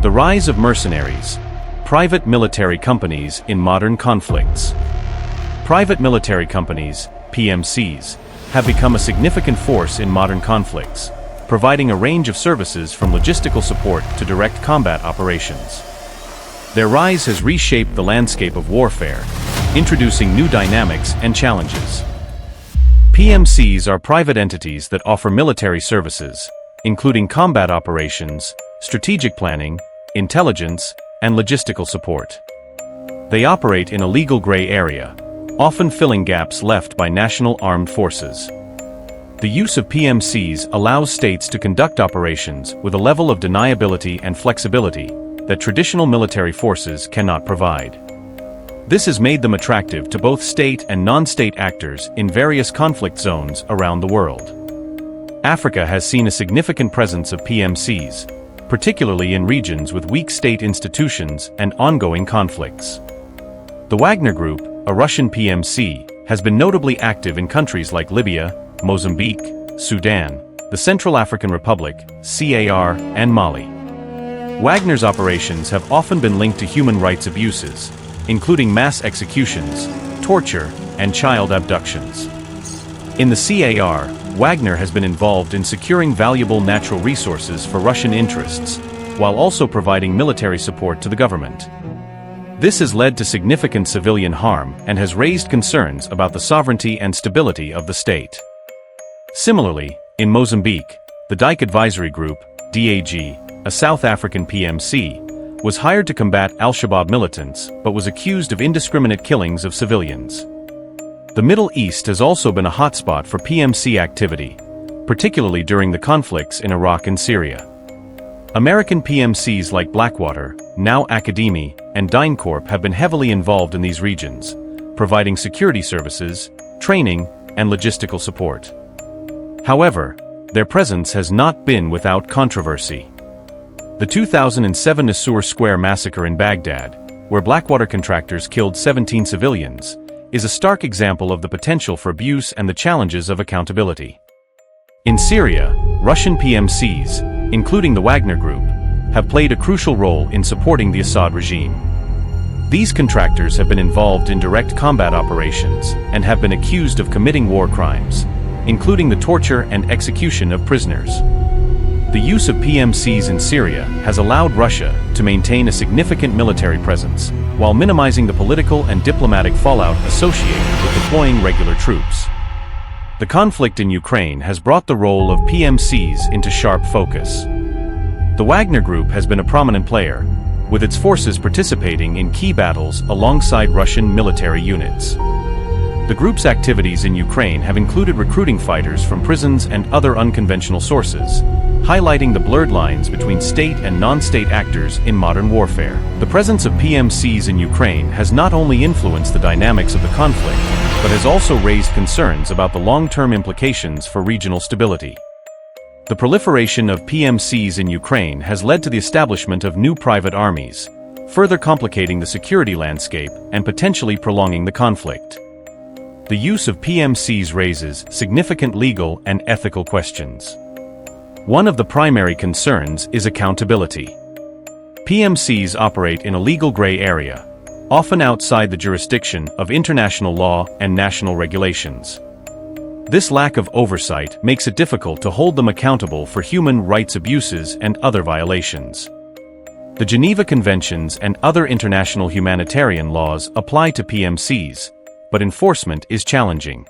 The rise of mercenaries, private military companies in modern conflicts. Private military companies, PMCs, have become a significant force in modern conflicts, providing a range of services from logistical support to direct combat operations. Their rise has reshaped the landscape of warfare, introducing new dynamics and challenges. PMCs are private entities that offer military services, including combat operations, strategic planning, intelligence, and logistical support. They operate in a legal gray area, often filling gaps left by national armed forces. The use of PMCs allows states to conduct operations with a level of deniability and flexibility that traditional military forces cannot provide. This has made them attractive to both state and non-state actors in various conflict zones around the world. Africa has seen a significant presence of PMCs, particularly in regions with weak state institutions and ongoing conflicts. The Wagner Group, a Russian PMC, has been notably active in countries like Libya, Mozambique, Sudan, the Central African Republic, CAR, and Mali. Wagner's operations have often been linked to human rights abuses, including mass executions, torture, and child abductions. In the CAR, Wagner has been involved in securing valuable natural resources for Russian interests, while also providing military support to the government. This has led to significant civilian harm and has raised concerns about the sovereignty and stability of the state. Similarly, in Mozambique, the Dike Advisory Group, DAG, a South African PMC, was hired to combat al-Shabaab militants but was accused of indiscriminate killings of civilians. The Middle East has also been a hotspot for PMC activity, particularly during the conflicts in Iraq and Syria. American PMCs like Blackwater, now Academy, and DynCorp have been heavily involved in these regions, providing security services, training, and logistical support. However, their presence has not been without controversy. The 2007 Nisour Square massacre in Baghdad, where Blackwater contractors killed 17 civilians, is a stark example of the potential for abuse and the challenges of accountability. In Syria, Russian PMCs, including the Wagner Group, have played a crucial role in supporting the Assad regime. These contractors have been involved in direct combat operations and have been accused of committing war crimes, including the torture and execution of prisoners. The use of PMCs in Syria has allowed Russia to maintain a significant military presence, while minimizing the political and diplomatic fallout associated with deploying regular troops. The conflict in Ukraine has brought the role of PMCs into sharp focus. The Wagner Group has been a prominent player, with its forces participating in key battles alongside Russian military units. The group's activities in Ukraine have included recruiting fighters from prisons and other unconventional sources, highlighting the blurred lines between state and non-state actors in modern warfare. The presence of PMCs in Ukraine has not only influenced the dynamics of the conflict, but has also raised concerns about the long-term implications for regional stability. The proliferation of PMCs in Ukraine has led to the establishment of new private armies, further complicating the security landscape and potentially prolonging the conflict. The use of PMCs raises significant legal and ethical questions. One of the primary concerns is accountability. PMCs operate in a legal gray area, often outside the jurisdiction of international law and national regulations. This lack of oversight makes it difficult to hold them accountable for human rights abuses and other violations. The Geneva Conventions and other international humanitarian laws apply to PMCs, but enforcement is challenging.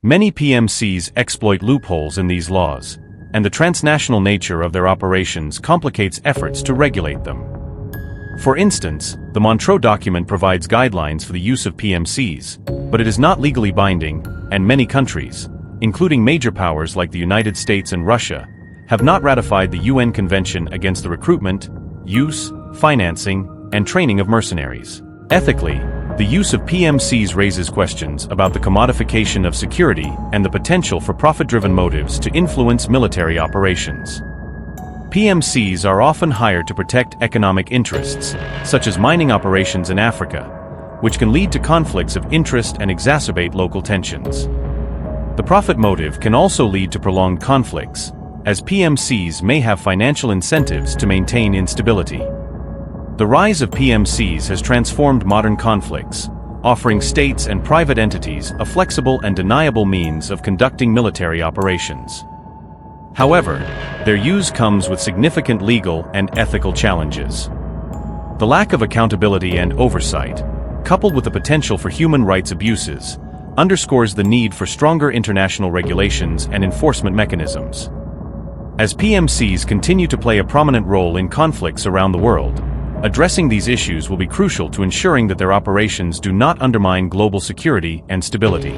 Many PMCs exploit loopholes in these laws, and the transnational nature of their operations complicates efforts to regulate them. For instance, the Montreux document provides guidelines for the use of PMCs, but it is not legally binding, and many countries, including major powers like the United States and Russia, have not ratified the UN Convention against the recruitment, use, financing, and training of mercenaries. Ethically, the use of PMCs raises questions about the commodification of security and the potential for profit-driven motives to influence military operations. PMCs are often hired to protect economic interests, such as mining operations in Africa, which can lead to conflicts of interest and exacerbate local tensions. The profit motive can also lead to prolonged conflicts, as PMCs may have financial incentives to maintain instability. The rise of PMCs has transformed modern conflicts, offering states and private entities a flexible and deniable means of conducting military operations. However, their use comes with significant legal and ethical challenges. The lack of accountability and oversight, coupled with the potential for human rights abuses, underscores the need for stronger international regulations and enforcement mechanisms. As PMCs continue to play a prominent role in conflicts around the world, addressing these issues will be crucial to ensuring that their operations do not undermine global security and stability.